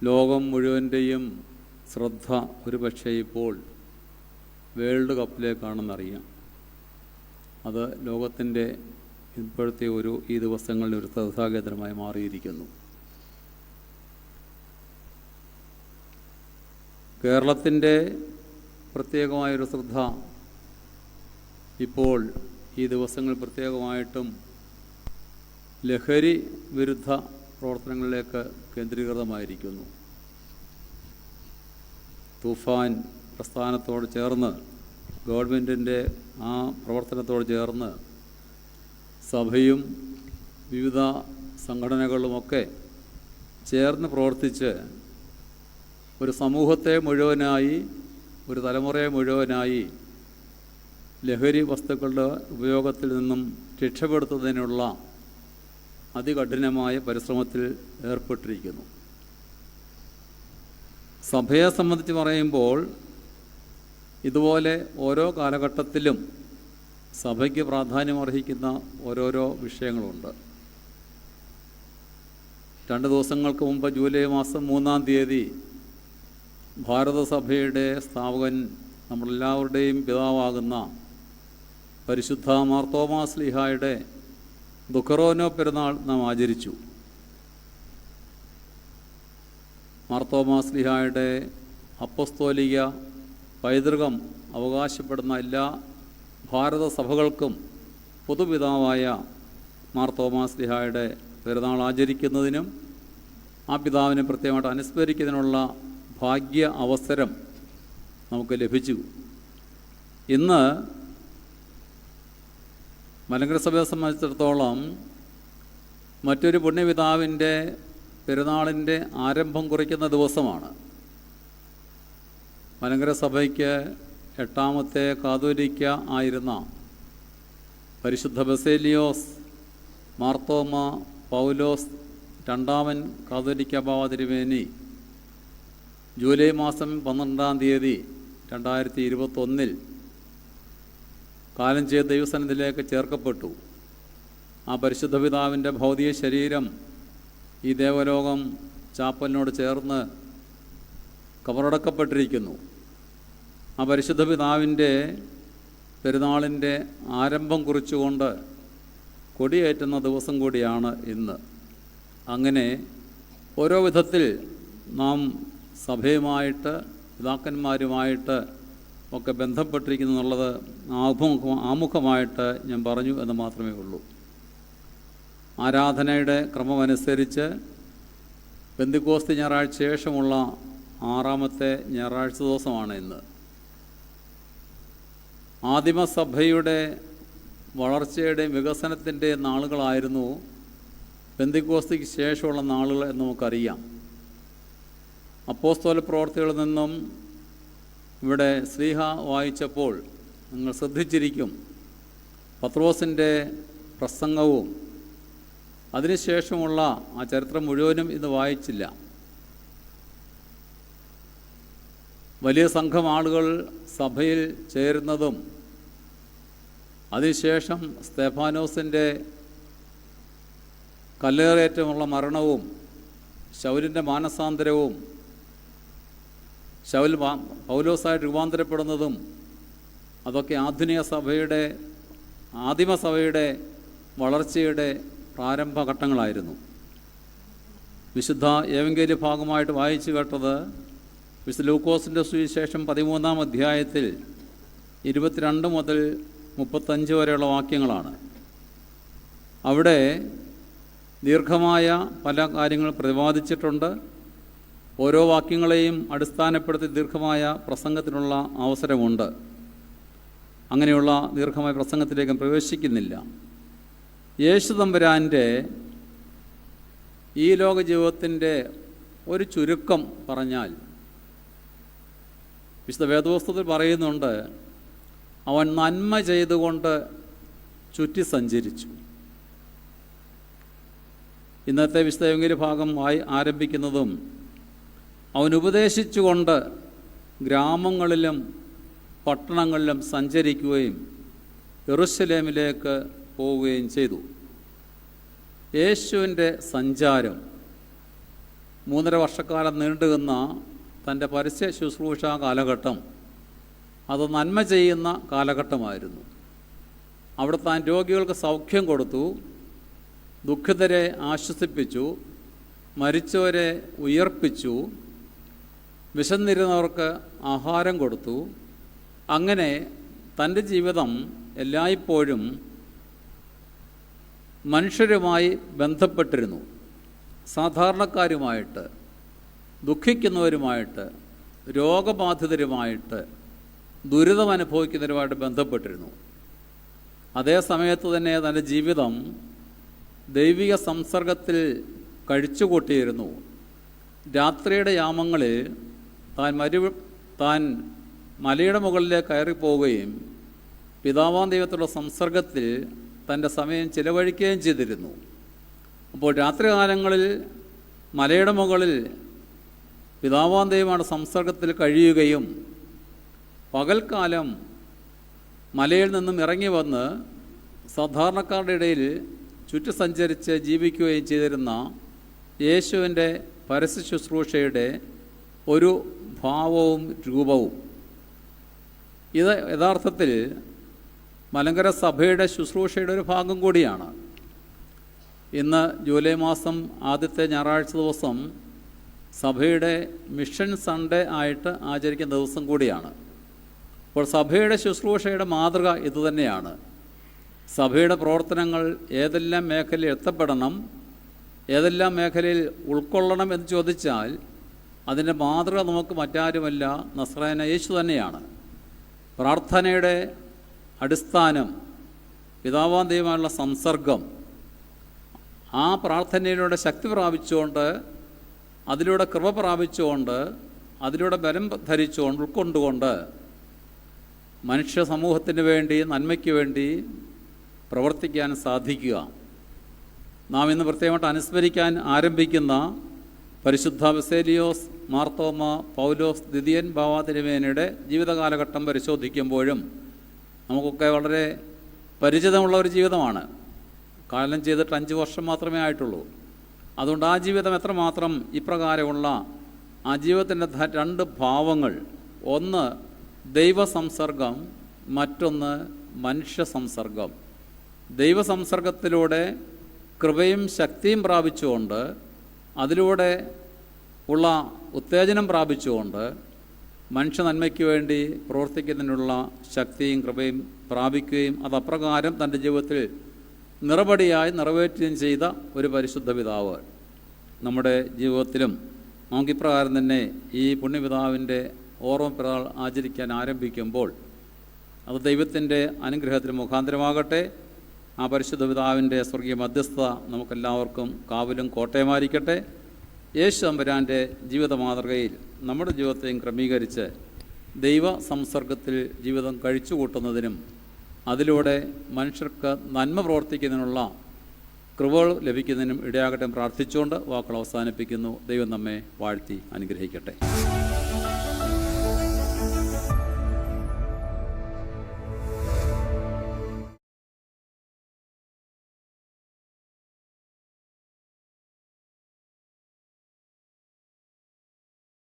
ലോകം മുഴുവൻ്റെയും ശ്രദ്ധ ഒരുപക്ഷെ ഇപ്പോൾ വേൾഡ് കപ്പിലേക്കാണെന്നറിയാം. അത് ലോകത്തിൻ്റെ ഇപ്പോഴത്തെ ഈ ദിവസങ്ങളിൽ ഒരു ശ്രദ്ധാകേന്ദ്രമായി മാറിയിരിക്കുന്നു. കേരളത്തിൻ്റെ പ്രത്യേകമായൊരു ശ്രദ്ധ ഇപ്പോൾ ഈ ദിവസങ്ങൾ പ്രത്യേകമായിട്ടും ലഹരി വിരുദ്ധ പ്രവർത്തനങ്ങളിലേക്ക് കേന്ദ്രീകൃതമായിരിക്കുന്നു. തൂഫാൻ പ്രസ്ഥാനത്തോട് ചേർന്ന്, ഗവൺമെൻറ്റിൻ്റെ ആ പ്രവർത്തനത്തോട് ചേർന്ന് സഭയും വിവിധ സംഘടനകളുമൊക്കെ ചേർന്ന് പ്രവർത്തിച്ച് ഒരു സമൂഹത്തെ മുഴുവനായി, ഒരു തലമുറയെ മുഴുവനായി ലഹരി വസ്തുക്കളുടെ ഉപയോഗത്തിൽ നിന്നും രക്ഷപ്പെടുത്തുന്നതിനുള്ള അതികഠിനമായ പരിശ്രമത്തിൽ ഏർപ്പെട്ടിരിക്കുന്നു. സഭയെ സംബന്ധിച്ച് പറയുമ്പോൾ ഇതുപോലെ ഓരോ കാലഘട്ടത്തിലും സഭയ്ക്ക് പ്രാധാന്യമർഹിക്കുന്ന ഓരോരോ വിഷയങ്ങളുണ്ട്. 2 ദിവസങ്ങൾക്ക് മുമ്പ് ജൂലൈ മാസം 3-ാം തീയതി ഭാരതസഭയുടെ സ്ഥാപകൻ, നമ്മളെല്ലാവരുടെയും പിതാവാകുന്ന പരിശുദ്ധ മാർത്തോമാ ശ്ലീഹായുടെ ദുഃഖറോനോ പെരുന്നാൾ നാം ആചരിച്ചു. മാർത്തോമാ ശ്ലീഹായുടെ അപ്പസ്തോലിക പൈതൃകം അവകാശപ്പെടുന്ന എല്ലാ ഭാരത സഭകൾക്കും പൊതുപിതാവായ മാർത്തോമാ ശ്ലീഹായുടെ പെരുന്നാൾ ആചരിക്കുന്നതിനും ആ പിതാവിനെ പ്രത്യേകമായിട്ട് അനുസ്മരിക്കുന്നതിനുള്ള ഭാഗ്യ അവസരം നമുക്ക് ലഭിച്ചു. ഇന്ന് മലങ്കര സഭയെ സംബന്ധിച്ചിടത്തോളം മറ്റൊരു പുണ്യപിതാവിൻ്റെ പെരുന്നാളിൻ്റെ ആരംഭം കുറിക്കുന്ന ദിവസമാണ്. മലങ്കര സഭയ്ക്ക് 8ാമത്തെ കാതോലിക്ക ആയിരുന്ന പരിശുദ്ധ ബസേലിയോസ് മാർത്തോമ പൗലോസ് 2ാമൻ കാതോലിക്ക ബാവ തിരുമേനി ജൂലൈ മാസം 12-ാം തീയതി 2021 കാലം ചെയ്ത് ദൈവസന്നിധിയിലേക്ക് ചേർക്കപ്പെട്ടു. ആ പരിശുദ്ധ പിതാവിൻ്റെ ഭൗതിക ശരീരം ഈ ദേവലോകം ചാപ്പലിനോട് ചേർന്ന് കബറടക്കപ്പെട്ടിരിക്കുന്നു. ആ പരിശുദ്ധ പിതാവിൻ്റെ പെരുന്നാളിൻ്റെ ആരംഭം കുറിച്ചുകൊണ്ട് കൊടിയേറ്റുന്ന ദിവസം കൂടിയാണ് ഇന്ന്. അങ്ങനെ ഓരോ വിധത്തിൽ നാം സഭയുമായിട്ട്, പിതാക്കന്മാരുമായിട്ട് ഒക്കെ ബന്ധപ്പെട്ടിരിക്കുന്നു എന്നുള്ളത് ആമുഖമായിട്ട് ഞാൻ പറഞ്ഞു എന്ന് മാത്രമേ ഉള്ളൂ. ആരാധനയുടെ ക്രമമനുസരിച്ച് പെന്തിക്കോസ്തി ഞായറാഴ്ച ശേഷമുള്ള 6ാമത്തെ ഞായറാഴ്ച ദിവസമാണ് ഇന്ന്. ആദിമസഭയുടെ വളർച്ചയുടെയും വികസനത്തിൻ്റെ നാളുകളായിരുന്നു പെന്തിക്കോസ്തിക്ക് ശേഷമുള്ള നാളുകൾ എന്ന് നമുക്കറിയാം. അപ്പോസ്തല പ്രവർത്തികളിൽ നിന്നും ഇവിടെ ശ്ലീഹ വായിച്ചപ്പോൾ നിങ്ങൾ ശ്രദ്ധിച്ചിരിക്കും, പത്രോസിൻ്റെ പ്രസംഗവും അതിനുശേഷമുള്ള ആ ചരിത്രം മുഴുവനും ഇന്ന് വായിച്ചില്ല. വലിയ സംഘം ആളുകൾ സഭയിൽ ചേരുന്നതും അതിനുശേഷം സ്തെഫാനോസിൻ്റെ കല്ലേറേറ്റമുള്ള മരണവും ശൗലിൻ്റെ മാനസാന്തരവും ശൗൽ പൗലോസായിട്ട് രൂപാന്തരപ്പെടുന്നതും അതൊക്കെ ആദിമസഭയുടെ വളർച്ചയുടെ പ്രാരംഭഘട്ടങ്ങളായിരുന്നു. വിശുദ്ധ ഏവങ്കേല്യ ഭാഗമായിട്ട് വായിച്ചു കേട്ടത് വിശുദ്ധ ലൂക്കോസിൻ്റെ സുവിശേഷം 13-ാം അധ്യായത്തിൽ 22 മുതൽ 35 വരെയുള്ള വാക്യങ്ങളാണ്. അവിടെ ദീർഘമായ പല കാര്യങ്ങൾ പ്രതിപാദിച്ചിട്ടുണ്ട്. ഓരോ വാക്യങ്ങളെയും അടിസ്ഥാനപ്പെടുത്തി ദീർഘമായ പ്രസംഗത്തിനുള്ള അവസരമുണ്ട്. അങ്ങനെയുള്ള ദീർഘമായ പ്രസംഗത്തിലേക്ക് പ്രവേശിക്കുന്നില്ല. യേശു തമ്പുരാൻ്റെ ഈ ലോക ജീവിതത്തിൻ്റെ ഒരു ചുരുക്കം പറഞ്ഞാൽ, വിശുദ്ധ വേദപുസ്തകത്തിൽ പറയുന്നുണ്ട്, അവൻ നന്മ ചെയ്തുകൊണ്ട് ചുറ്റി സഞ്ചരിച്ചു. ഇന്നത്തെ വിശുദ്ധ ഏവങ്കേല്യ ഭാഗം ആരംഭിക്കുന്നതും അവൻ ഉപദേശിച്ചുകൊണ്ട് ഗ്രാമങ്ങളിലും പട്ടണങ്ങളിലും സഞ്ചരിക്കുകയും യെരൂശലേമിലേക്ക് പോവുകയും ചെയ്തു. യേശുവിൻ്റെ സഞ്ചാരം 3.5 വർഷക്കാലം നീണ്ടുനിന്ന തൻ്റെ പരസ്യ ശുശ്രൂഷ കാലഘട്ടം അത് നന്മ ചെയ്യുന്ന കാലഘട്ടമായിരുന്നു. അവിടെ താൻ രോഗികൾക്ക് സൗഖ്യം കൊടുത്തു, ദുഃഖിതരെ ആശ്വസിപ്പിച്ചു, മരിച്ചവരെ ഉയർപ്പിച്ചു, വിശന്നിരുന്നവർക്ക് ആഹാരം കൊടുത്തു. അങ്ങനെ തൻ്റെ ജീവിതം എല്ലായ്പ്പോഴും മനുഷ്യരുമായി ബന്ധപ്പെട്ടിരുന്നു. സാധാരണക്കാരുമായിട്ട്, ദുഃഖിക്കുന്നവരുമായിട്ട്, രോഗബാധിതരുമായിട്ട്, ദുരിതമനുഭവിക്കുന്നവരുമായിട്ട് ബന്ധപ്പെട്ടിരുന്നു. അതേ സമയത്ത് തന്നെ തൻ്റെ ജീവിതം ദൈവിക സംസർഗത്തിൽ കഴിച്ചുകൂട്ടിയിരുന്നു. രാത്രിയുടെ യാമങ്ങളിൽ താൻ മലയുടെ മുകളിലേക്ക് കയറിപ്പോവുകയും പിതാവാം ദൈവത്തിലുള്ള സംസർഗത്തിൽ തൻ്റെ സമയം ചിലവഴിക്കുകയും ചെയ്തിരുന്നു. അപ്പോൾ രാത്രികാലങ്ങളിൽ മലയുടെ മുകളിൽ പിതാവാം ദൈവമാണ് സംസർഗത്തിൽ കഴിയുകയും പകൽക്കാലം മലയിൽ നിന്നും ഇറങ്ങി വന്ന് സാധാരണക്കാരുടെ ഇടയിൽ ചുറ്റി സഞ്ചരിച്ച് ജീവിക്കുകയും ചെയ്തിരുന്ന യേശുവിൻ്റെ പരസ്യ ശുശ്രൂഷയുടെ ഒരു ഭാവവും രൂപവും. ഇത് യഥാർത്ഥത്തിൽ മലങ്കര സഭയുടെ ശുശ്രൂഷയുടെ ഒരു ഭാഗം കൂടിയാണ്. ഇന്ന് ജൂലൈ മാസം ആദ്യത്തെ ഞായറാഴ്ച ദിവസം സഭയുടെ മിഷൻ സൺഡേ ആയിട്ട് ആചരിക്കുന്ന ദിവസം കൂടിയാണ്. അപ്പോൾ സഭയുടെ ശുശ്രൂഷയുടെ മാതൃക ഇതുതന്നെയാണ്. സഭയുടെ പ്രവർത്തനങ്ങൾ ഏതെല്ലാം മേഖലയിൽ എത്തപ്പെടണം, ഏതെല്ലാം മേഖലയിൽ ഉൾക്കൊള്ളണം എന്ന് ചോദിച്ചാൽ അതിൻ്റെ മാതൃക നമുക്ക് മറ്റാരുമല്ല, നസ്രായനായ യേശു തന്നെയാണ്. പ്രാർത്ഥനയുടെ അടിസ്ഥാനം പിതാവാം ദൈവമായുള്ള സംസർഗം. ആ പ്രാർത്ഥനയിലൂടെ ശക്തി പ്രാപിച്ചുകൊണ്ട്, അതിലൂടെ കൃപ പ്രാപിച്ചുകൊണ്ട്, അതിലൂടെ ബലം ധരിച്ചുകൊണ്ട്, ഉൾക്കൊണ്ടുകൊണ്ട് മനുഷ്യ സമൂഹത്തിന് വേണ്ടി, നന്മയ്ക്ക് വേണ്ടി പ്രവർത്തിക്കാൻ സാധിക്കുക. നാം ഇന്ന് പ്രത്യേകമായിട്ട് അനുസ്മരിക്കാൻ ആരംഭിക്കുന്ന പരിശുദ്ധ ബസേലിയോസ് മാർത്തോമ പൗലോസ് ദ്വിതീയൻ ബാവാ തിരുമേനിയുടെ ജീവിതകാലഘട്ടം പരിശോധിക്കുമ്പോഴും നമുക്കൊക്കെ വളരെ പരിചിതമുള്ള ഒരു ജീവിതമാണ്. കാലം ചെയ്തിട്ട് 5 വർഷം മാത്രമേ ആയിട്ടുള്ളൂ. അതുകൊണ്ട് ആ ജീവിതം എത്രമാത്രം ഇപ്രകാരമുള്ള ആ ജീവിതത്തിൻ്റെ 2 ഭാവങ്ങൾ, ഒന്ന് ദൈവസംസർഗം, മറ്റൊന്ന് മനുഷ്യ സംസർഗം. ദൈവസംസർഗത്തിലൂടെ കൃപയും ശക്തിയും പ്രാപിച്ചുകൊണ്ട്, അതിലൂടെ ഉള്ള ഉത്തേജനം പ്രാപിച്ചുകൊണ്ട് മനുഷ്യ നന്മയ്ക്ക് വേണ്ടി പ്രവർത്തിക്കുന്നതിനുള്ള ശക്തിയും കൃപയും പ്രാപിക്കുകയും അതപ്രകാരം തൻ്റെ ജീവിതത്തിൽ നിറപടിയായി നിറവേറ്റുകയും ചെയ്ത ഒരു പരിശുദ്ധ പിതാവ് നമ്മുടെ ജീവിതത്തിലും നമുക്കിപ്രകാരം തന്നെ ഈ പുണ്യപിതാവിൻ്റെ ഓർമ്മ പിറന്നാൾ ആചരിക്കാൻ ആരംഭിക്കുമ്പോൾ അത് ദൈവത്തിൻ്റെ അനുഗ്രഹത്തിന് മുഖാന്തരമാകട്ടെ. ആ പരിശുദ്ധ പിതാവിൻ്റെ സ്വർഗീയ മധ്യസ്ഥത നമുക്കെല്ലാവർക്കും കാവലും കോട്ടയമായിരിക്കട്ടെ. യേശു തമ്പുരാൻ്റെ ജീവിത മാതൃകയിൽ നമ്മുടെ ജീവിതത്തെയും ക്രമീകരിച്ച് ദൈവ സംസർഗത്തിൽ ജീവിതം കഴിച്ചുകൂട്ടുന്നതിനും അതിലൂടെ മനുഷ്യർക്ക് നന്മ പ്രവർത്തിക്കുന്നതിനുള്ള കൃപകൾ ലഭിക്കുന്നതിനും ഇടയാകട്ടെ പ്രാർത്ഥിച്ചുകൊണ്ട് വാക്കുകൾ അവസാനിപ്പിക്കുന്നു. ദൈവം നമ്മെ വാഴ്ത്തി അനുഗ്രഹിക്കട്ടെ.